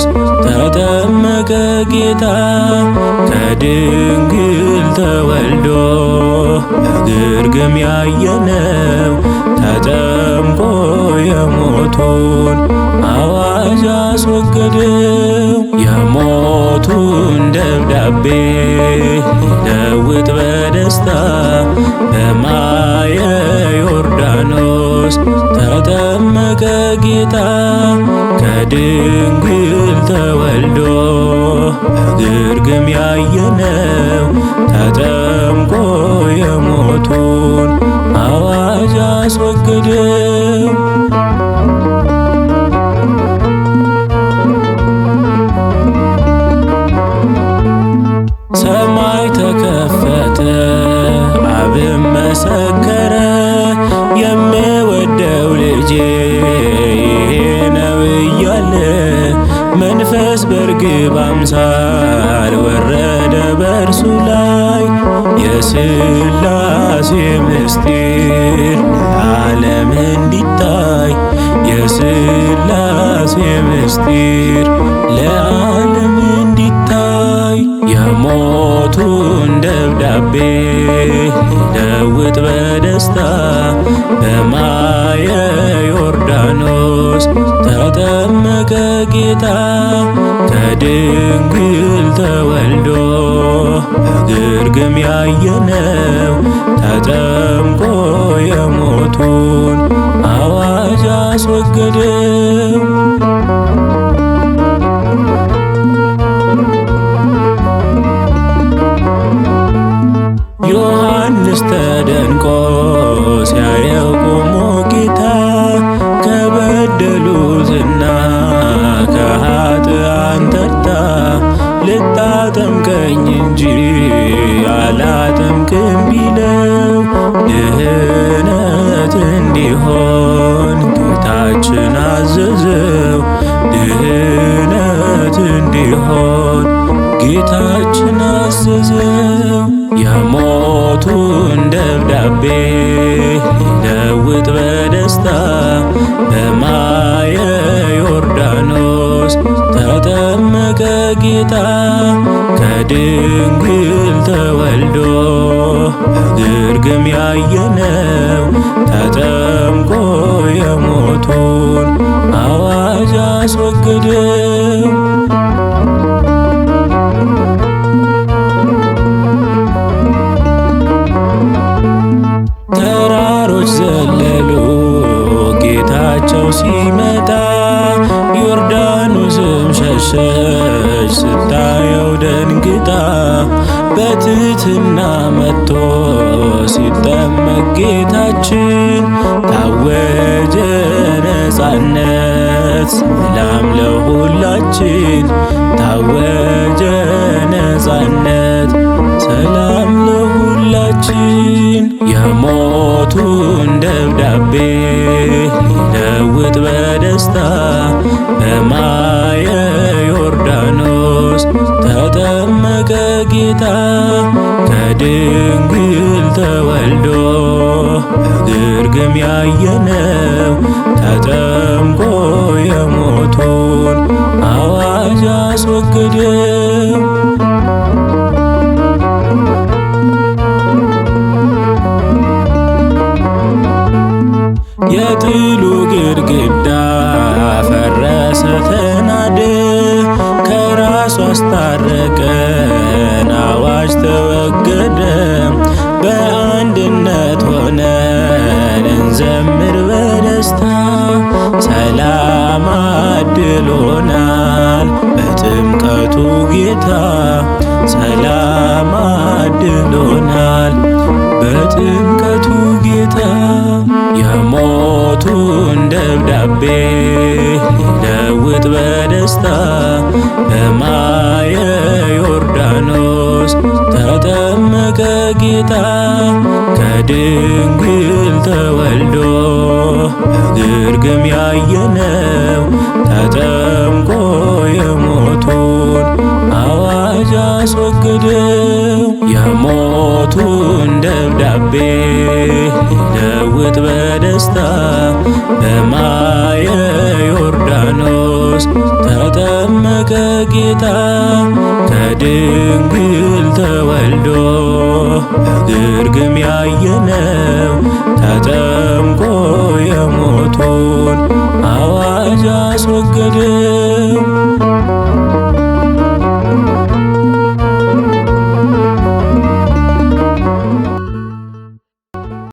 ዮርዳኖስ ተጠመቀ ጌታ ከድንግል ተወልዶ በግርግም ያየነው ተጠምቆ የሞቱን አዋጅ አስወገደው። የሞቱን ደብዳቤ ሊለውጥ በደስታ በማየ ዮርዳኖስ ተጠመቀ ጌታ ከድንግል ተወልዶ በግርግም ያየነው ተጠምቆ የሞቱን አዋጅ አስወገደው። ሰማይ ተከፈተ አብም መሰከረ የምወደው ልጄ ይሄ ነው እያለ መንፈስ በርግብ አምሳል ወረደ በእርሱ ላይ የሥላሴ ምስጢር ለዓለም እንዲታይ የሥላሴ ምስጢር ለዓለም እንዲታይ የሞቱን ደብዳቤ ሊለውጥ በደስታ በማየ ዮርዳኖስ ተጠመቀ ጌታ ከድንግል ተወልዶ በግርግም ያየነው ተጠምቆ የሞቱን አዋጅ አስወገደው። ዮሐንስ ተደንቆ ሲያየው ቆሞ ጌታ ከበደሉትና ከኃጥአን ተርታ ልታጠምቀኝ እንጂ አላጠምቅም ቢለው ድህነት እንዲሆን ጌታችን አዘዘው። ድህነት እንዲሆን ጌታችን አዘዘው። የሞቱን ደብዳቤ ሊለውጥ በደስታ በማየ ዮርዳኖስ ተጠመቀ ጌታ ከድንግል ተወልዶ በግርግም ያየነው ተጠምቆ የሞቱን አዋጅ አስወገደው። ተራሮች ዘለሉ ጌታቸው ሲመጣ ዮርዳኖስም ሸሸች ስታየው ደንግጣ በትሕትና መጥቶ ሲጠመቅ ጌታችን ታወጀ ነፃነት ሰላም ለሁላችን ታወጀ ነፃነት ሰላም ለሁላችን። የሞቱን ደብዳቤ ሊለውጥ በደስታ በማየ ዮርዳኖስ ተጠመቀ ጌታ ከድንግል ተወልዶ በግርግም ያየነው ተጠምቆ የሞቱን አዋጅ አስወገደው። የጥሉ ግድግዳ ፈረሰ ተናደ ከራሱ አስታረቀን አዋጅ ተወገደ። በአንድነት ሆነን እንዘምር በደስታ ሰላም አድሎናል በጥምቀቱ ጌታ ሰላም አድሎናል በጥምቀቱ ጌታ። የሞቱን ደብዳቤ ሊለውጥ በደስታ በማየ ዮርዳኖስ ተጠመቀ ጌታ ከድንግል ተወልዶ በግርግም ያየነው ተጠምቆ የሞቱን አዋጅ አስወገደው። የሞቱን ደብዳቤ ሊለውጥ በደስታ በማየ ዮርዳኖስ በዮርዳኖስ ተጠመቀ ጌታ ከድንግል ተወልዶ በግርግም ያየነው ተጠምቆ የሞቱን አዋጅ አስወገደ።